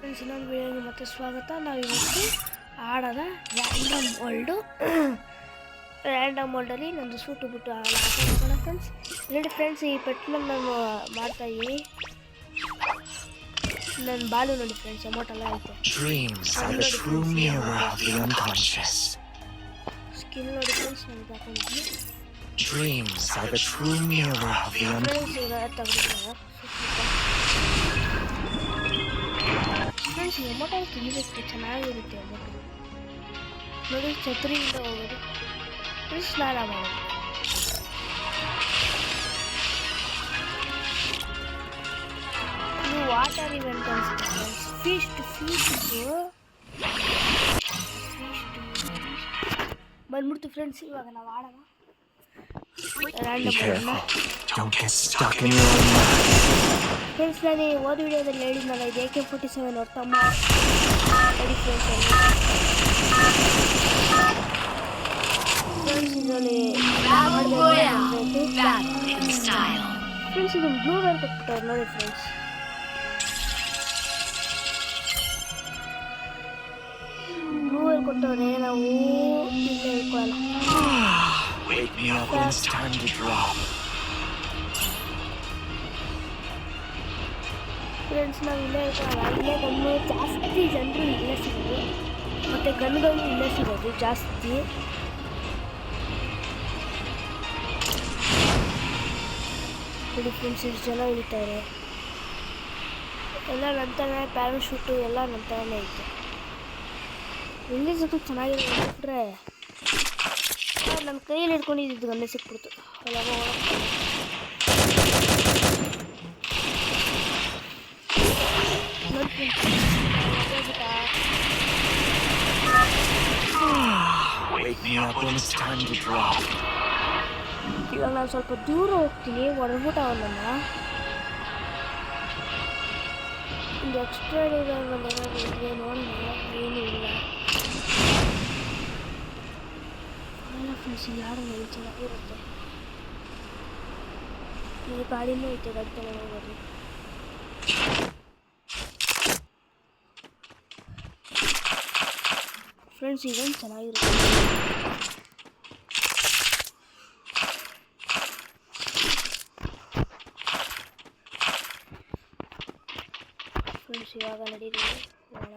Friends, ಇನ್ನೊಂದು ವಿಡಿಯೋಗೆ ಮತ್ತೆ ಸ್ವಾಗತ. ನಾವು ಇವತ್ತು ಆಡೋದ ರ್ಯಾಂಡಮ್ ವರ್ಲ್ಡಲ್ಲಿ ನಂದು ಸೂಟು ಬಿಟ್ಟು ಆಡೋಣ ಫ್ರೆಂಡ್ಸ್. ನೋಡಿ ಫ್ರೆಂಡ್ಸ್, ಈ ಪೆಟ್ನ ನಾನು ಮಾಡ್ತಾಯಿದ್ದೀನಿ. ನನ್ನ ಬಾಲು ನೋಡಿ ಫ್ರೆಂಡ್ಸ್, ಅಮೌಂಟ್ ಎಲ್ಲ ಐತೆ. ಸ್ಕಿನ್ ನೋಡಿ ಫ್ರೆಂಡ್ಸ್, ನನಗೆ ಹಾಕೊಂಡಿದ್ದೀನಿ. ಫ್ರೆಂಡ್ಸ್, ಅಮೌಂಟ್ ಅಲ್ಲಿ ತಿನ್ನಬೇಕು, ಚೆನ್ನಾಗಿರುತ್ತೆ ಅಮೌಂಟ್. ನೋಡಿ, ಛತ್ರಿಯಿಂದ ಹೋಗೋದು ಫ್ರೆಂಡ್ಸ್, ಸ್ನಾನ ಮಾಡೋದು. ಇದು ವಾಟರ್ ಇವೆಂಟ್ ಅನ್ಸುತ್ತೆ ಫ್ರೆಂಡ್ಸ್. ಫೀಸ್ಟ್ ಬಂದ್ಬಿಡ್ತು ಫ್ರೆಂಡ್ಸ್. ಇವಾಗ ನಾವು ಆಡೋಣ ಫ್ರೆಂಡ್ಸ್. ನಾನು ಹೋದ ವಿಡಿಯೋದಲ್ಲಿ ಹೇಳಿದ್ನಲ್ಲ, ಇದು AK-47 ಅವ್ರ ತಮ್ಮ ಫ್ರೆಂಡ್ಸ್. ಇದರಲ್ಲಿ ಫ್ರೆಂಡ್ಸ್, ಇದು ಬ್ಲೂ ವೇರ್ ಕೊಟ್ಬಿಟ್ಟಾರೆ ನೋಡಿ ಫ್ರೆಂಡ್ಸ್. ಬ್ಲೂ ವೇರ್ ಕೊಟ್ಟವ್ರೆ, ನಾವು ಇಲ್ಲೇ ಇಟ್ಕೊಳ್ಳಲ್ಲ. ಫ್ರೆಂಡ್ಸ್, ನಾವು ಇಲ್ಲೇ ಇಟ್ಕೊಳ್ಳಲ್ಲ. ಇಲ್ಲೇ ಗನ್ನು ಜಾಸ್ತಿ ಜನರು ಇಲ್ಲೇ ಸಿಗೋದು, ಮತ್ತು ಗನ್ಗಳು ಇಲ್ಲೇ ಸಿಗೋದು ಜಾಸ್ತಿ. ನೋಡಿ ಫ್ರೆಂಡ್ಸ್, ಇಷ್ಟು ಜನ ಇಳಿತಾರೆ. ಎಲ್ಲ ನಂತರನೇ ಪ್ಯಾರಾಶೂಟು ಎಲ್ಲ ನಂತರನೇ ಐತೆ. ಹಿಂದೆ ಜೊತೆ ಚೆನ್ನಾಗಿರೋಬಿಟ್ರೆ ನನ್ನ ಕೈಯಲ್ಲಿ ಹಿಡ್ಕೊಂಡಿದ್ದು ಗನ್ನೆ ಸಿಕ್ಬಿಡ್ತು. ಇವಾಗ ನಾನು ಸ್ವಲ್ಪ ದೂರ ಹೋಗ್ತೀನಿ, ಹೊಡೆದ್ಬಿಟ್ಟು ಅವನನ್ನ. ಒಂದು ಎಕ್ಸ್ಟ್ರಾ ಬಂದಿದೆ ನೋಡಿ, ಏನೂ ಇಲ್ಲ. ಫ್ರೆಂಡ್ಸ್, ಯಾರು ಚೆನ್ನಾಗಿರುತ್ತೆ. ಈ ಗಾಡಿನೂ ಐತೆ, ಗಾಡಿ ತಗೊಂಡು ಹೋಗೋದು. ಫ್ರೆಂಡ್ಸ್, ಇದೊಂದು ಚೆನ್ನಾಗಿರುತ್ತೆ. ಫ್ರೆಂಡ್ಸ್, ಇವಾಗ ನಡೀರಿ ಹೋಗೋಣ.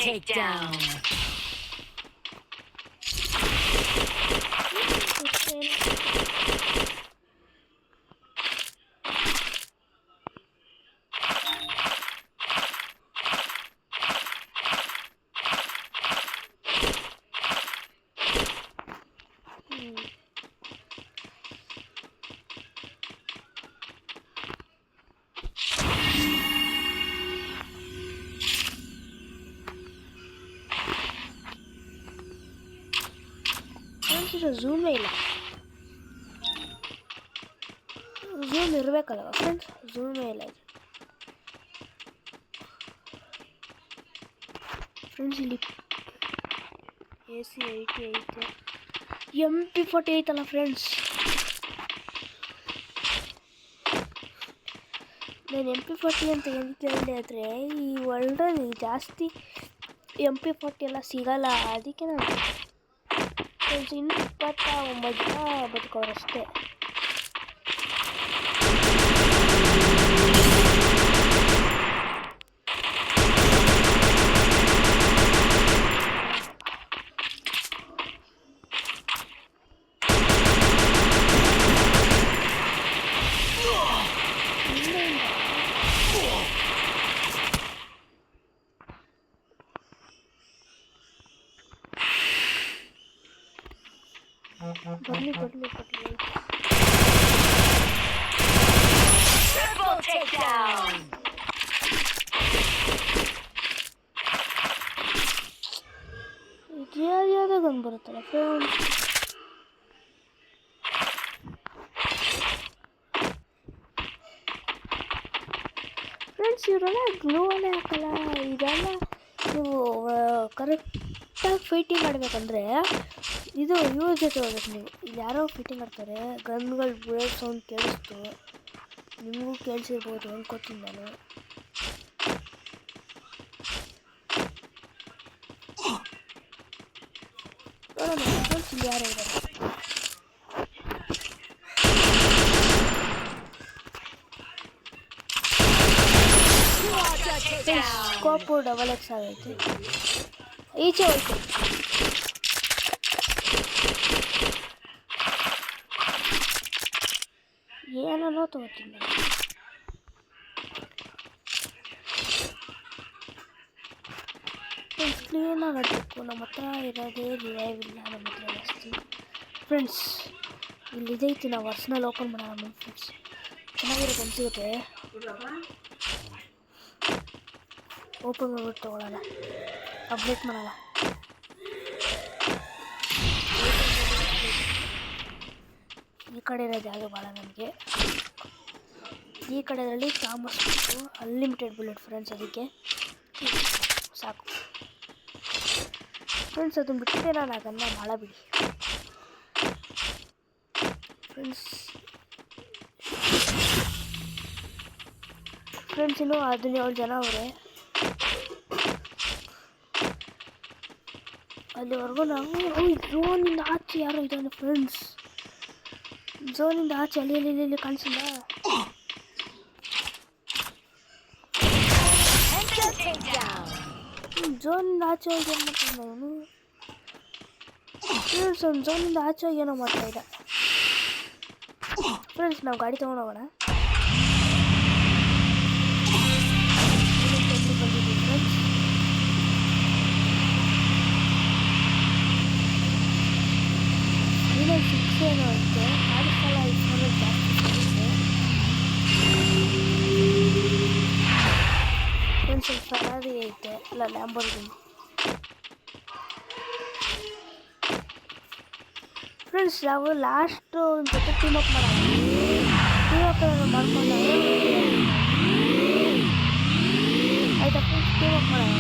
Takedown. ಝೂಮೇ ಇಲ್ಲ. ಝೂಮ್ ಇರಬೇಕಲ್ವ ಫ್ರೆಂಡ್ಸ್, ಝೂಮೇ ಇಲ್ಲ ಇದು. ಫ್ರೆಂಡ್ಸ್, ಇಲ್ಲಿ AC-80 ಐತೆ, MP-40 ಐತಲ್ಲ ಫ್ರೆಂಡ್ಸ್. ನಾನು MP-40 ಅಂತ ಎಂತ ಹೇಳಿದೆ ಆದರೆ, ಈ ವರ್ಲ್ಡಲ್ಲಿ ಜಾಸ್ತಿ MP-40 ಎಲ್ಲ ಸಿಗಲ್ಲ. ಅದಕ್ಕೆ ನಾನು ಇನ್ನು 29 ಜನ ಬದುಕೋರಷ್ಟೇ. ಬರ್ಲಿ ಇದ್ಯಾವ್ಯಾವ್ದು ಗನ್ ಬರುತ್ತಲ್ಲ ಫ್ರೆಂಡ್ಸ್. ಇವರೆಲ್ಲ ಗ್ಲೂ ಅಲ್ಲೇ ಹಾಕಲ್ಲ. ಇದೆಲ್ಲ ನೀವು ಕರೆಕ್ಟಾಗಿ ಫೈಟಿಂಗ್ ಆಡ್ಬೇಕಂದ್ರೆ ಇದು ಇವ್ರ ಜೊತೆ ಹೋಗ್ಬೇಕು ನೀವು. ಇಲ್ಲಿ ಯಾರೋ ಫೈಟಿಂಗ್ ಆಡ್ತಾರೆ, ಗನ್ಗಳು ಬುಲೆಟ್ ಸೌಂಡ್ ಕೇಳಿಸ್ತು, ನಿಮಗೂ ಕೇಳಿಸಿರ್ಬೋದು ಅನ್ಕೋತೀನಿ ನಾನು. ನೋಡೋಣ ಇಲ್ಲಿ ಯಾರೋ ಇದ್ದಾರೆ. ಸ್ಕೋಪು ಡಬಲ್ ಎಕ್ಸ್ ಆಗೈತೆ. ಈಚೆ ಹೋಯ್ತು. ಏನೋ ತಗೋತೀನಿ ಕ್ಲೀನಾಗಿ ಆಡಬೇಕು. ನಮ್ಮ ಹತ್ರ ಇರೋದೇ ರಿವೈವ್ ಇಲ್ಲ ನಮ್ಮ ಹತ್ರ ಜಾಸ್ತಿ. ಫ್ರೆಂಡ್ಸ್ ಇಲ್ಲಿದೈತಿ, ನಾವು ವರ್ಸ್ನಲ್ಲಿ ಓಪನ್ ಮಾಡೋಣ ಬನ್ನಿ ಫ್ರೆಂಡ್ಸ್. ಚೆನ್ನಾಗಿರೋ ಗನ್ ಸಿಗುತ್ತೆ, ಓಪನ್ ಮಾಡ್ಬಿಟ್ಟು ತೊಗೊಳ್ಳೋಣ, ಅಪ್ಡೇಟ್ ಮಾಡೋಣ. ಈ ಕಡೆ ಇರೋದು ಯಾವುದು ಭಾಳ ನಮಗೆ. ಈ ಕಡೆಯಲ್ಲಿ ಥಾಮಸ್ ಅನ್ಲಿಮಿಟೆಡ್ ಬುಲೆಟ್ ಫ್ರೆಂಡ್ಸ್, ಅದಕ್ಕೆ ಸಾಕು ಫ್ರೆಂಡ್ಸ್. ಅದನ್ನು ಬಿಟ್ಟಿದೆ ನಾನು ಅದನ್ನು ಭಾಳ ಬಿಡಿ ಫ್ರೆಂಡ್ಸ್. ಇನ್ನೂ 17 ಜನ ಅವರೇ. ಅಲ್ಲಿವರೆಗೂ ನಾವು ಝೋನಿಂದ ಆಚೆ ಯಾರೋ ಇದ್ದಾನೆ ಫ್ರೆಂಡ್ಸ್. ಝೋನಿಂದ ಆಚೆ ಅಲ್ಲಿ ಕಾಣಿಸಿಲ್ಲ. ಝೋನಿಂದ ಆಚೆ ಹೋಗಿ ಏನು ಮಾಡ್ತಾನೆ ಅವನು ಫ್ರೆಂಡ್ಸ್. ಒಂದು ಝೋನಿಂದ ಆಚೆ ಹೋಗಿ ಏನೋ ಮಾಡ್ತಾ ಇದ್ದ ಫ್ರೆಂಡ್ಸ್. ನಾವು ಗಾಡಿ ತೊಗೊಂಡೋಗೋಣ. ಬಂದಿದ್ದೀವಿ ಫ್ರೆಂಡ್ಸ್. ಇನ್ನೂ 6 ಏನೋ ಅಂತೆ, ಕಾಣಿಸಲ್ಲ. ಇಷ್ಟೊಂದು ಜಾಸ್ತಿ ಬರುತ್ತೆ ಫ್ರೆಂಡ್ಸ್. ಸ್ವಲ್ಪ ಫರಾರಿ ಐತೆ, ಇಲ್ಲ ಲ್ಯಾಂಬೋರ್ಗಿನಿ ಫ್ರೆಂಡ್ಸ್. ನಾವು ಲಾಸ್ಟ್ ಒಂದು ಜೊತೆ ಟೀಮ್ ಅಪ್ ಮಾಡೋಣ. ಮಾಡ್ಕೊಂಡು ಆಯ್ತಾ ಫ್ರೆಂಡ್ಸ್, ಟೀಮ್ ಅಪ್ ಮಾಡೋಣ.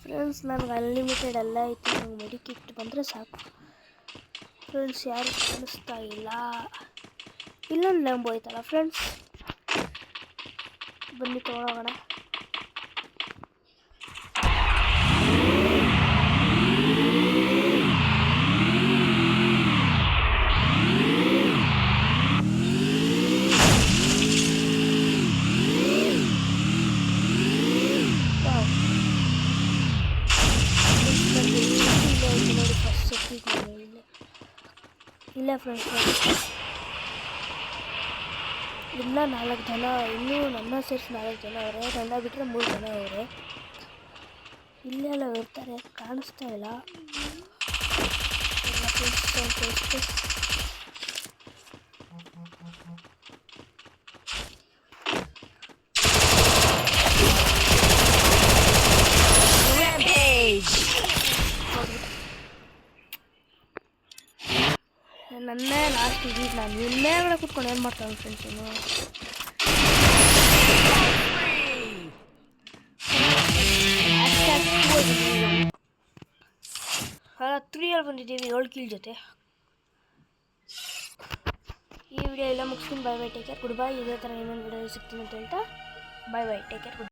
ಫ್ರೆಂಡ್ಸ್ ನನಗೆ ಅನ್ಲಿಮಿಟೆಡ್ ಎಲ್ಲ ಐತಿ. ನಂಗೆ ಮೆಡಿಕಿಟ್ ಬಂದರೆ ಸಾಕು ಫ್ರೆಂಡ್ಸ್. ಯಾರು ಕಾಣಿಸ್ತಾ ಇಲ್ಲ. ಇಲ್ಲೊಂದು ಲ್ಯಾಂಬೋ ಐತಲ್ಲ ಫ್ರೆಂಡ್ಸ್, ಬನ್ನಿ ತೊಗೊಳೋಣ. ಇಲ್ಲ ಫ್ರೆಂಡ್ಸ್, ಇಲ್ಲ 4 ಜನ, ಇನ್ನೂ ನನ್ನ ಸೇರಿಸಿ 4 ಜನ ಅವರೇ. ನನ್ನ ಬಿಟ್ಟರೆ 3 ಜನ ಅವರೇ. ಇಲ್ಲೆಲ್ಲ ಇರ್ತಾರೆ, ಕಾಣಿಸ್ತಾ ಇಲ್ಲ. ನನ್ನೇ ಲಾಸ್ಟ್ ಇದೀಗ ನಾನು ಇನ್ನೇ ಒಳಗೆ ಕೂತ್ಕೊಂಡು ಏನು ಮಾಡ್ತಾನೆ ಫ್ರೆಂಡ್ಸ್ ಇನ್ನು ತ್ರೀಯಲ್ಲಿ ಬಂದಿದ್ದೀವಿ 7 ಕಿಲ್ ಜೊತೆ. ಈ ವಿಡಿಯೋ ಎಲ್ಲ ಮುಗಿಸ್ತೀನಿ. Bye bye, take care, good bye. ಇದೇ ಥರ ಇನ್ನೊಂದು ವಿಡಿಯೋ ಸಿಗ್ತೀನಿ ಅಂತ ಹೇಳ್ತಾ bye bye, take care, good bye.